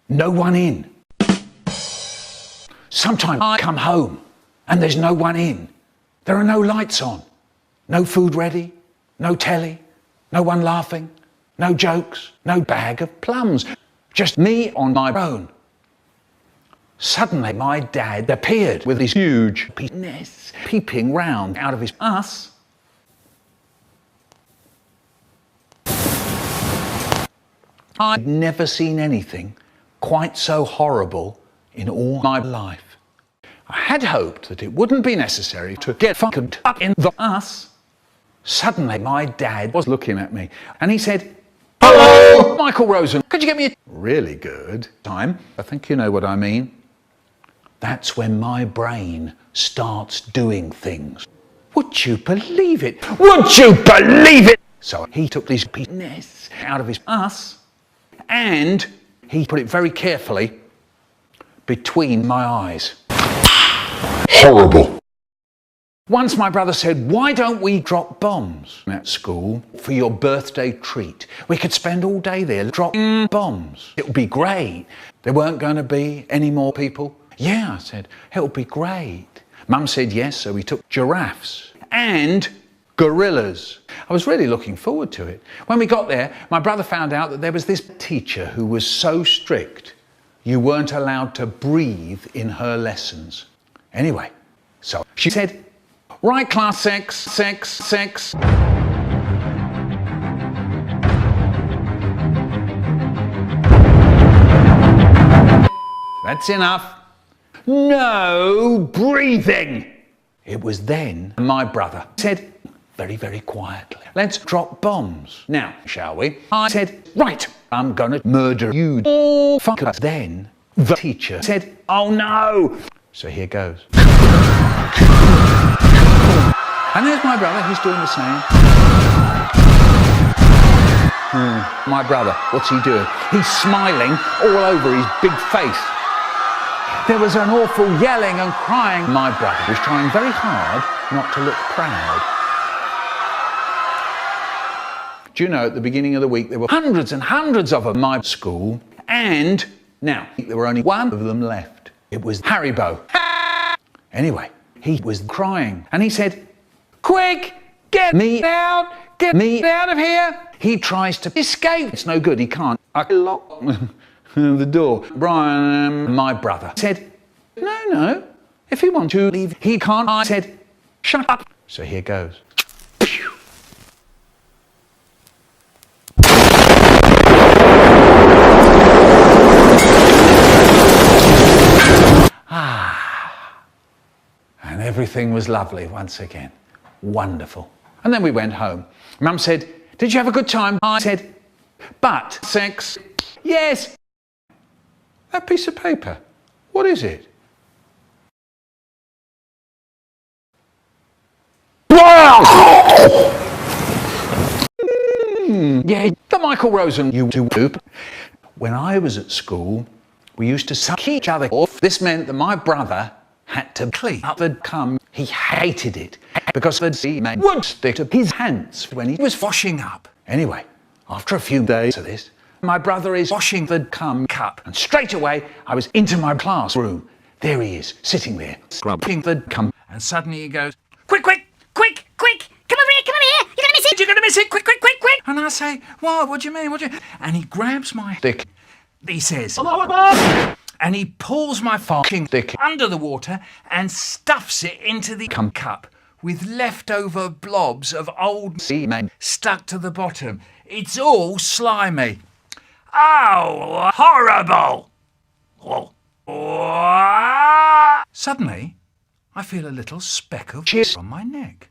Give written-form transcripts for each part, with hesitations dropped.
no one in. Sometimes I come home and there's no one in. There are no lights on, no food ready, no telly, no one laughing, no jokes, no bag of plums, just me on my own. Suddenly my dad appeared with his huge penis peeping round out of his ass. I'd never seen anything quite so horrible in all my life. I had hoped that it wouldn't be necessary to get fucking up in the ass. Suddenly my dad was looking at me and he said, "Hello, Michael Rosen, could you get me a really good time?" I think you know what I mean. That's when my brain starts doing things. Would you believe it? Would you believe it? So he took this penis out of his ass and he put it very carefully between my eyes. Horrible. Once my brother said, "Why don't we drop bombs at school for your birthday treat? We could spend all day there dropping bombs. It would be great. There weren't going to be any more people." "Yeah," I said, "it would be great." Mum said yes, so we took giraffes and gorillas. I was really looking forward to it. When we got there, my brother found out that there was this teacher who was so strict you weren't allowed to breathe in her lessons. Anyway, so she said, "Right, class, sex. That's enough. No breathing." It was then my brother said, very, very quietly, "Let's drop bombs now, shall we?" I said, "Right, I'm gonna murder you all fuckers." Then the teacher said, "Oh no." So here goes. And there's my brother, he's doing the same. My brother, what's he doing? He's smiling all over his big face. There was an awful yelling and crying. My brother was trying very hard not to look proud. Do you know, at the beginning of the week, there were hundreds and hundreds of them at my school, and now there were only one of them left. It was Haribo. Anyway, he was crying, and he said, "Quick, get me out of here." He tries to escape. It's no good, he can't. I lock the door. Brian, my brother, said, No, if he wants to leave, he can't. I said, "Shut up." So here goes. And everything was lovely once again. Wonderful. And then we went home. Mum said, "Did you have a good time?" I said, "But sex." "Yes." "That piece of paper, what is it?" Yeah, the Michael Rosen YouTube. When I was at school, we used to suck each other off. This meant that my brother had to clean up the cum. He hated it because the semen would stick to his hands when he was washing up. Anyway, after a few days of this, my brother is washing the cum cup, and straight away I was into my classroom. There he is, sitting there, scrubbing the cum, and suddenly he goes, "Quick, come over here, you're gonna miss it, quick. And I say, what do you mean, And he grabs my dick, he says, and he pulls my fucking dick under the water and stuffs it into the cum cup with leftover blobs of old semen stuck to the bottom. It's all slimy. Oh, horrible! Suddenly, I feel a little speck of jizz on my neck.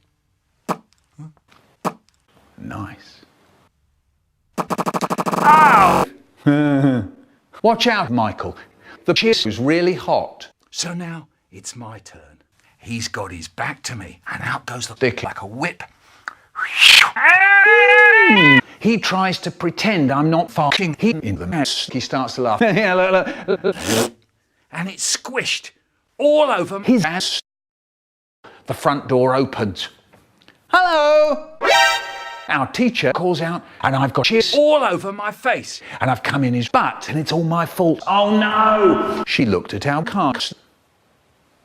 Nice. Ow! Watch out, Michael. The jizz was really hot. So now it's my turn. He's got his back to me, and out goes the dick like a whip. He tries to pretend I'm not farting in the mess. He starts to laugh. And it's squished all over his ass. The front door opens. "Hello!" Our teacher calls out, and I've got shit all over my face, and I've come in his butt, and it's all my fault. Oh no! She looked at our cars.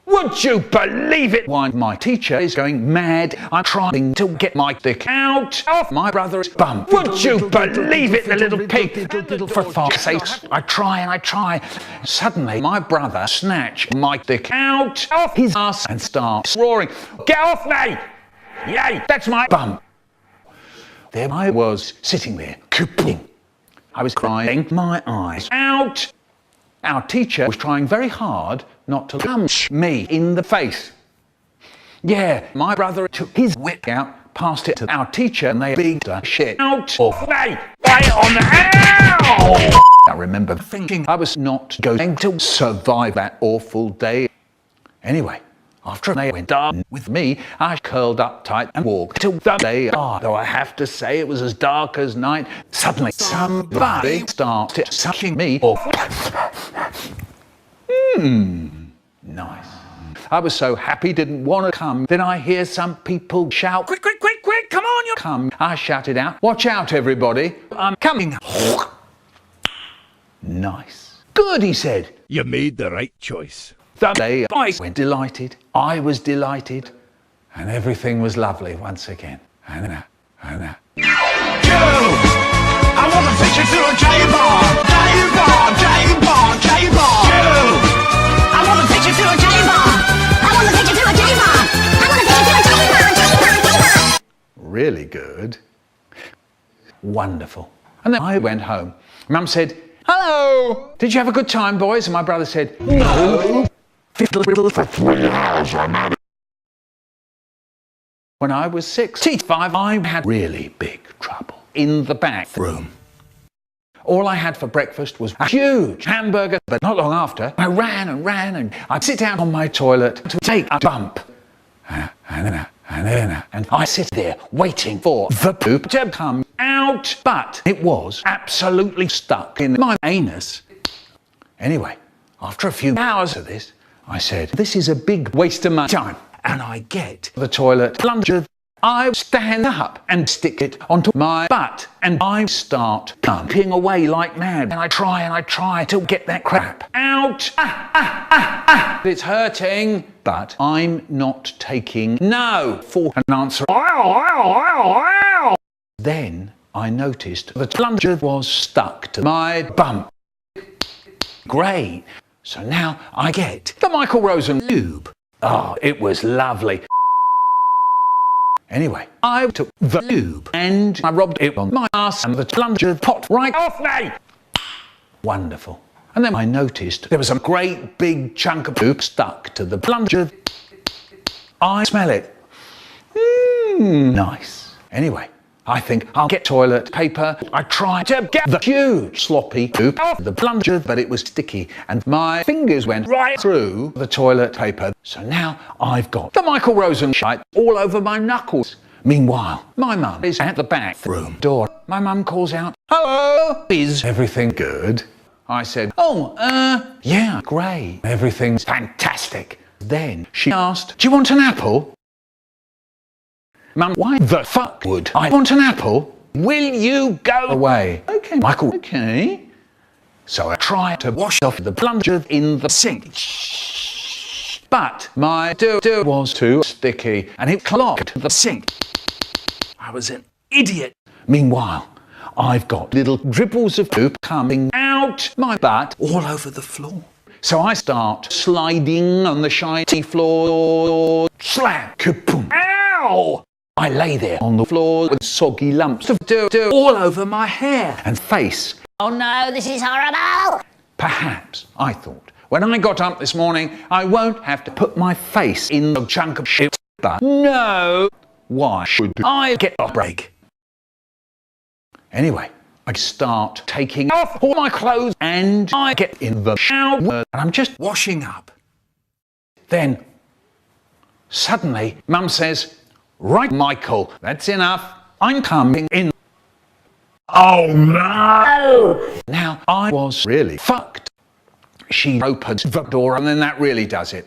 Would you believe it? Why, my teacher is going mad. I'm trying to get my dick out of my brother's bum. Would you believe it, the little pig? For fuck's sakes, I try and I try. Suddenly, my brother snatched my dick out of his ass and starts roaring, "Get off me! Yay, that's my bum!" There I was, sitting there, I was crying my eyes out. Our teacher was trying very hard not to punch me in the face. Yeah, my brother took his whip out, passed it to our teacher, and they beat the shit out of me. Ow! I remember thinking I was not going to survive that awful day. Anyway, after they went down with me, I curled up tight and walked till the day. Though I have to say it was as dark as night. Suddenly somebody started sucking me off. Nice. I was so happy, didn't want to come. Then I hear some people shout, "Quick, quick, quick, quick, come on, you come." I shouted out, "Watch out, everybody, I'm coming." Nice. Good, he said. You made the right choice. That day I went delighted, I was delighted, and everything was lovely once again. And You! I want to take you to a gay bar! Gay bar! Gay bar! Gay bar! You! I want to take you to a gay bar! I want to take you to a gay bar! I want to take you to a gay bar! Gay bar! really good. Wonderful. And then I went home. Mum said, "Hello! Did you have a good time, boys?" And my brother said, "No. For 3 hours, I'm out." When I was 65, I had really big trouble in the bathroom. All I had for breakfast was a huge hamburger, but not long after, I ran and I'd sit down on my toilet to take a bump. And I sit there waiting for the poop to come out, but it was absolutely stuck in my anus. Anyway, after a few hours of this, I said, "This is a big waste of my time." And I get the toilet plunger. I stand up and stick it onto my butt, and I start pumping away like mad. And I try to get that crap out. It's hurting, but I'm not taking no for an answer. Then I noticed the plunger was stuck to my bum. Great. So now I get the Michael Rosen Lube. Oh, it was lovely. Anyway, I took the lube and I rubbed it on my ass, and the plunger popped right off me. Wonderful. And then I noticed there was a great big chunk of poop stuck to the plunger. I smell it. Nice. Anyway, I think I'll get toilet paper. I tried to get the huge sloppy poop off the plunger, but it was sticky and my fingers went right through the toilet paper. So now I've got the Michael Rosen shite all over my knuckles. Meanwhile, my mum is at the bathroom door. My mum calls out, "Hello, is everything good?" I said, "Oh, yeah, great. Everything's fantastic." Then she asked, "Do you want an apple?" "Mum, why the fuck would I want an apple? Will you go away?" "Okay, Michael, okay." So I tried to wash off the plunger in the sink. But my doo-doo was too sticky and it clogged the sink. I was an idiot. Meanwhile, I've got little dribbles of poop coming out my butt all over the floor. So I start sliding on the shiny floor. Slam! Kaboom! Ow! I lay there on the floor with soggy lumps of doo-doo all over my hair and face. Oh no, this is horrible! Perhaps, I thought, when I got up this morning, I won't have to put my face in a chunk of shit. But no! Why should I get a break? Anyway, I start taking off all my clothes and I get in the shower and I'm just washing up. Then, suddenly, Mum says, "Right, Michael, that's enough. I'm coming in." Oh no! Now I was really fucked. She opened the door and then that really does it.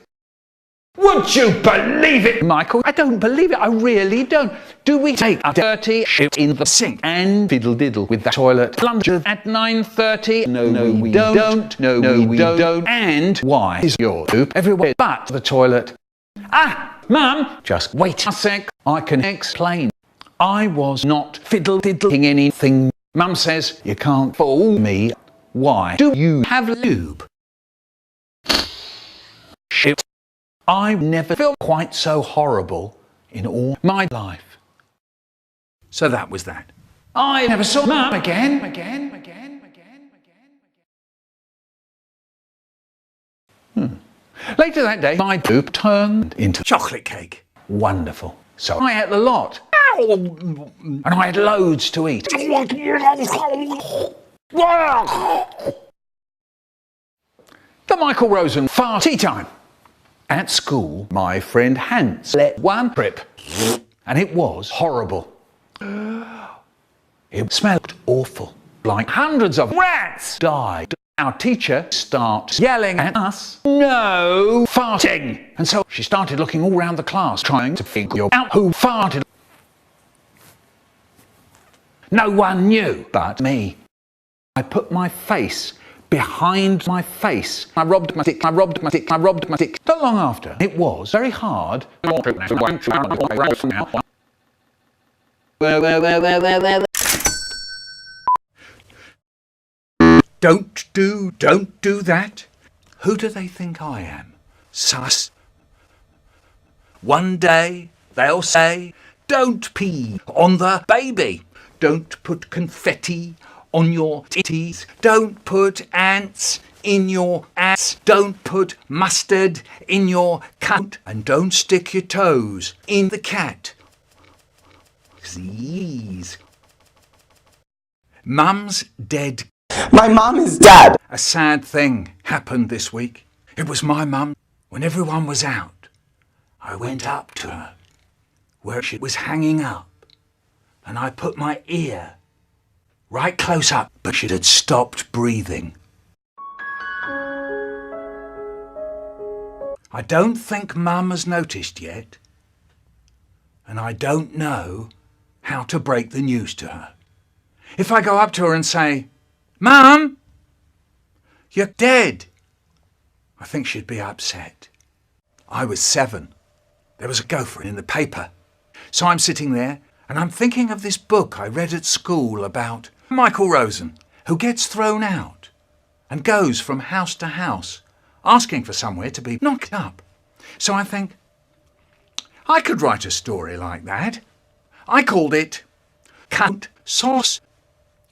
Would you believe it, Michael? I don't believe it. I really don't. Do we take a dirty shit in the sink and fiddle diddle with the toilet plunger at 9:30? No, we don't. No, we don't. And why is your poop everywhere but the toilet? Ah, Mum, just wait a sec. I can explain. I was not fiddle diddling anything. Mum says you can't fool me. Why do you have lube? Shit. I never felt quite so horrible in all my life. So that was that. I never saw Mum again. Later that day, my poop turned into chocolate cake. Wonderful. So I ate a lot. And I had loads to eat. The Michael Rosen Farty Time. At school, my friend Hans let one rip, and it was horrible. It smelled awful, like hundreds of rats died. Our teacher starts yelling at us, "No farting!" And so she started looking all around the class, trying to figure out who farted. No one knew but me. I put my face behind my face. I robbed my dick. Not long after, it was very hard. Don't do that. Who do they think I am? Sus. One day they'll say, "Don't pee on the baby. Don't put confetti on your titties. Don't put ants in your ass. Don't put mustard in your cunt. And don't stick your toes in the cat." Please. Mum's dead. My mom is dead. A sad thing happened this week. It was my mum. When everyone was out, I went up to her where she was hanging up, and I put my ear right close up, but she had stopped breathing. I don't think Mum has noticed yet, and I don't know how to break the news to her. If I go up to her and say, "Mum, you're dead," I think she'd be upset. I was 7. There was a gopher in the paper. So I'm sitting there and I'm thinking of this book I read at school about Michael Rosen, who gets thrown out and goes from house to house asking for somewhere to be knocked up. So I think, I could write a story like that. I called it Cunt Sauce.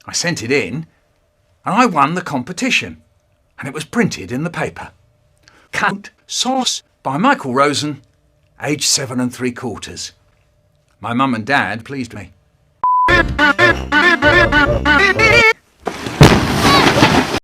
I sent it in and I won the competition, and it was printed in the paper. Cunt Sauce by Michael Rosen, age 7 3/4. My mum and dad pleased me.